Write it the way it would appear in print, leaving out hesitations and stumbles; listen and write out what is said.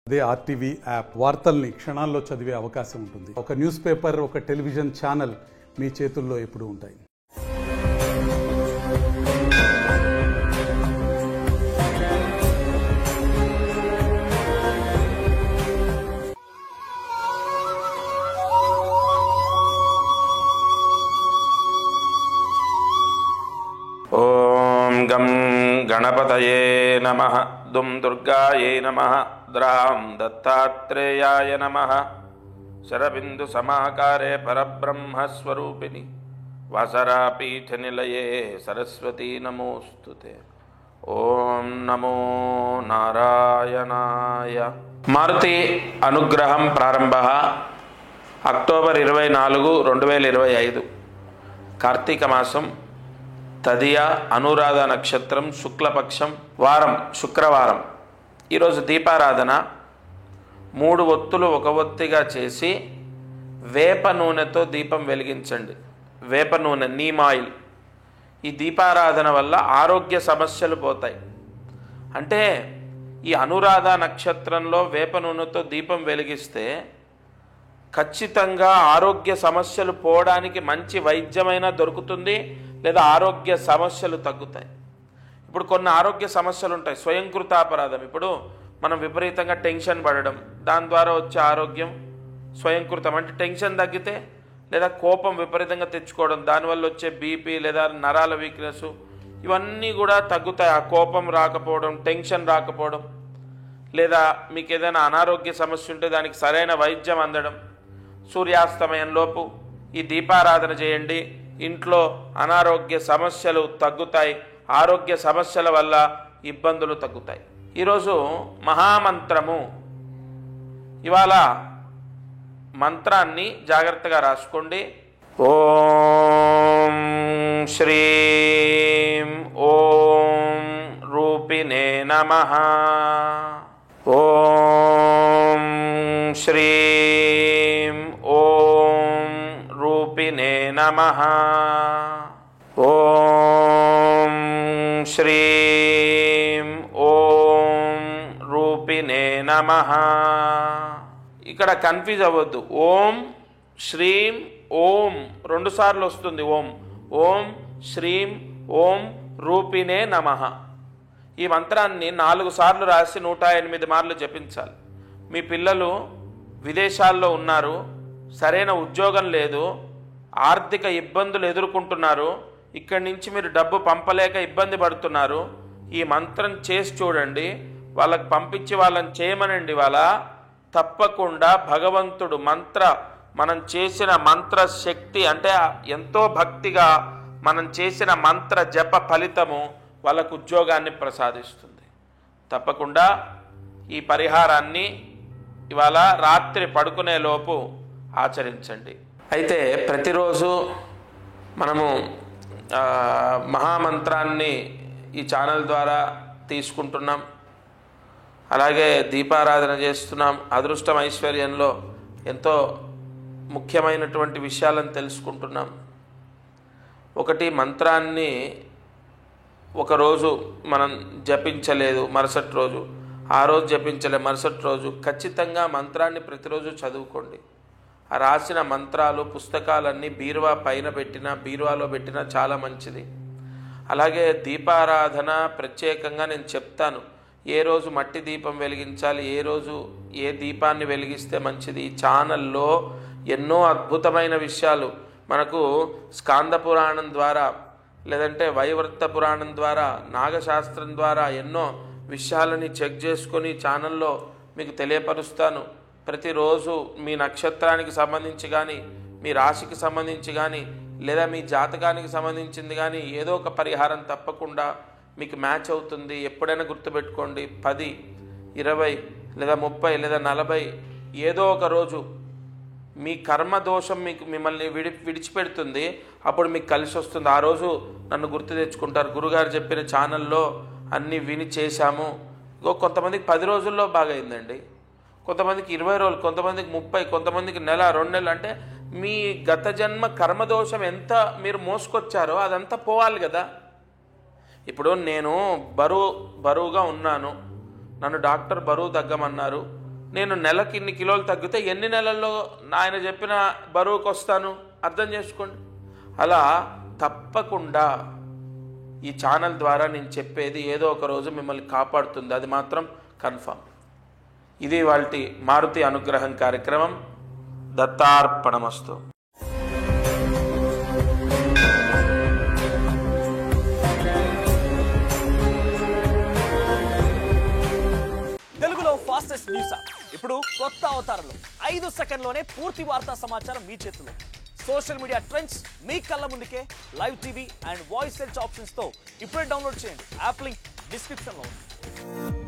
అదే RTV app వార్తల్ని క్షణాల్లో చదివే అవకాశం ఉంటుంది. ఒక న్యూస్ పేపర్, ఒక టెలివిజన్ ఛానల్ మీ చేతుల్లో ఎప్పుడూ ఉంటాయి. ఓం గం గణపతయే నమః. దుం దుర్గాయే నమః. ద్రాం దత్తాత్రేయాయ నమః. శరబిందు సమాకారే పరబ్రహ్మస్వరూపిణి వాసరాపీఠ నిలయే సరస్వతీ నమోస్తుతే. ఓం నమో నారాయణాయ. మారుతి అనుగ్రహం ప్రారంభ అక్టోబర్ 24, 2025 కార్తీక మాసం తదియ అనురాధ నక్షత్రం శుక్లపక్షం వారం శుక్రవారం. ఈరోజు దీపారాధన 3 ఒత్తులు ఒక ఒత్తిగా చేసి వేప నూనెతో దీపం వెలిగించండి. వేప నూనె, నీమ్ ఆయిల్. ఈ దీపారాధన వల్ల ఆరోగ్య సమస్యలు పోతాయి. అంటే ఈ అనురాధ నక్షత్రంలో వేప నూనెతో దీపం వెలిగిస్తే ఖచ్చితంగా ఆరోగ్య సమస్యలు పోవడానికి మంచి వైద్యమైనా దొరుకుతుంది, లేదా ఆరోగ్య సమస్యలు తగ్గుతాయి. ఇప్పుడు కొన్ని ఆరోగ్య సమస్యలు ఉంటాయి, స్వయంకృతాపరాధం. ఇప్పుడు మనం విపరీతంగా టెన్షన్ పడడం, దాని ద్వారా వచ్చే ఆరోగ్యం స్వయంకృతం. అంటే టెన్షన్ తగ్గితే, లేదా కోపం విపరీతంగా తెచ్చుకోవడం, దానివల్ల వచ్చే బీపీ లేదా నరాల వీక్నెస్, ఇవన్నీ కూడా తగ్గుతాయి. ఆ కోపం రాకపోవడం, టెన్షన్ రాకపోవడం, లేదా మీకు ఏదైనా అనారోగ్య సమస్య ఉంటే దానికి సరైన వైద్యం అందడం. సూర్యాస్తమయంలోపు ఈ దీపారాధన చేయండి. ఇంట్లో అనారోగ్య సమస్యలు తగ్గుతాయి, ఆరోగ్య సమస్యల వల్ల ఇబ్బందులు తగ్గుతాయి. ఈరోజు మహామంత్రము. ఇవాళ మంత్రాన్ని జాగ్రత్తగా రాసుకోండి. ఓం శ్రీం ఓం రూపిణే నమః. ఓం శ్రీం ఓం రూపిణే నమః. ఓం శ్రీం ఓం రూపిణే నమః. ఇక్కడ కన్ఫ్యూజ్ అవ్వద్దు. ఓం శ్రీం ఓం 2 సార్లు వస్తుంది. ఓం ఓం శ్రీం ఓం రూపిణే నమః. ఈ మంత్రాన్ని 4 సార్లు రాసి 108 మార్లు జపించాలి. మీ పిల్లలు విదేశాల్లో ఉన్నారు, సరైన ఉద్యోగం లేదు, ఆర్థిక ఇబ్బందులు ఎదుర్కొంటున్నారు, ఇక్కడి నుంచి మీరు డబ్బు పంపలేక ఇబ్బంది పడుతున్నారు. ఈ మంత్రం చేసి చూడండి, వాళ్ళకి పంపించి వాళ్ళని చేయమనండి. వాళ్ళ తప్పకుండా భగవంతుడు మనం చేసిన మంత్ర శక్తి, అంటే ఎంతో భక్తిగా మనం చేసిన మంత్ర జప ఫలితము వాళ్ళకు ఉద్యోగాన్ని ప్రసాదిస్తుంది. తప్పకుండా ఈ పరిహారాన్ని ఇవాళ రాత్రి పడుకునేలోపు ఆచరించండి. అయితే ప్రతిరోజు మనము మహామంత్రాన్ని ఈ ఛానల్ ద్వారా తీసుకుంటున్నాం, అలాగే దీపారాధన చేస్తున్నాం. అదృష్టం ఐశ్వర్యంలో ఎంతో ముఖ్యమైనటువంటి విషయాలను తెలుసుకుంటున్నాం. ఒకటి, మంత్రాన్ని ఒకరోజు మనం జపించలేదు, మరుసటి రోజు, ఆ రోజు జపించలే, మరుసటి రోజు ఖచ్చితంగా మంత్రాన్ని ప్రతిరోజు చదువుకోండి. ఆ రాసిన మంత్రాలు పుస్తకాలన్నీ బీరువా పైన పెట్టినా, బీరువాలో పెట్టినా చాలా మంచిది. అలాగే దీపారాధన ప్రత్యేకంగా నేను చెప్తాను, ఏ రోజు మట్టి దీపం వెలిగించాలి, ఏ రోజు ఏ దీపాన్ని వెలిగిస్తే మంచిది. ఈ ఛానల్లో ఎన్నో అద్భుతమైన విషయాలు మనకు స్కాంద పురాణం ద్వారా, లేదంటే వైవర్త పురాణం ద్వారా, నాగశాస్త్రం ద్వారా ఎన్నో విషయాలని చెక్ చేసుకొని ఛానల్లో మీకు తెలియపరుస్తాను. ప్రతిరోజు మీ నక్షత్రానికి సంబంధించి కానీ, మీ రాశికి సంబంధించి కానీ, లేదా మీ జాతకానికి సంబంధించింది కానీ ఏదో ఒక పరిహారం తప్పకుండా మీకు మ్యాచ్ అవుతుంది. ఎప్పుడైనా గుర్తుపెట్టుకోండి, 10, 20 లేదా 30 లేదా 40 ఏదో ఒక రోజు మీ కర్మదోషం మిమ్మల్ని విడిచిపెడుతుంది. అప్పుడు మీకు కలిసి వస్తుంది. ఆ రోజు నన్ను గుర్తు తెచ్చుకుంటారు, గురుగారు చెప్పిన ఛానల్లో అన్నీ విని చేశాము. కొంతమందికి 10 రోజుల్లో బాగైందండి, కొంతమందికి 20 రోజులు, కొంతమందికి 30, కొంతమందికి నెల, 2 నెలలు. అంటే మీ గత జన్మ కర్మదోషం ఎంత మీరు మోసుకొచ్చారో అదంతా పోవాలి కదా. ఇప్పుడు నేను బరువుగా ఉన్నాను, నన్ను డాక్టర్ బరువు తగ్గమన్నారు, నేను నెలకి ఇన్ని కిలోలు తగ్గితే ఎన్ని నెలల్లో ఆయన చెప్పిన బరువుకు వస్తాను అర్థం చేసుకోండి. అలా తప్పకుండా ఈ ఛానల్ ద్వారా నేను చెప్పేది ఏదో ఒక రోజు మిమ్మల్ని కాపాడుతుంది, అది మాత్రం కన్ఫర్మ్. ఇది వాల్టి మారుతి అనుగ్రహం కార్యక్రమం. దత్తార్పణమస్తు. తెలుగులో ఫాస్టెస్ట్ న్యూస్ యాప్ ఇప్పుడు కొత్త అవతారంలో 5 సెకండ్లోనే పూర్తి వార్తా సమాచారం మీ చేతిలో. సోషల్ మీడియా ట్రెండ్స్ మీ కళ్ళ ముందుకే live TV and voice search options తో ఇప్పుడే డౌన్లోడ్ చేయండి. యాప్ లింక్ డిస్క్రిప్షన్ లో ఉంది.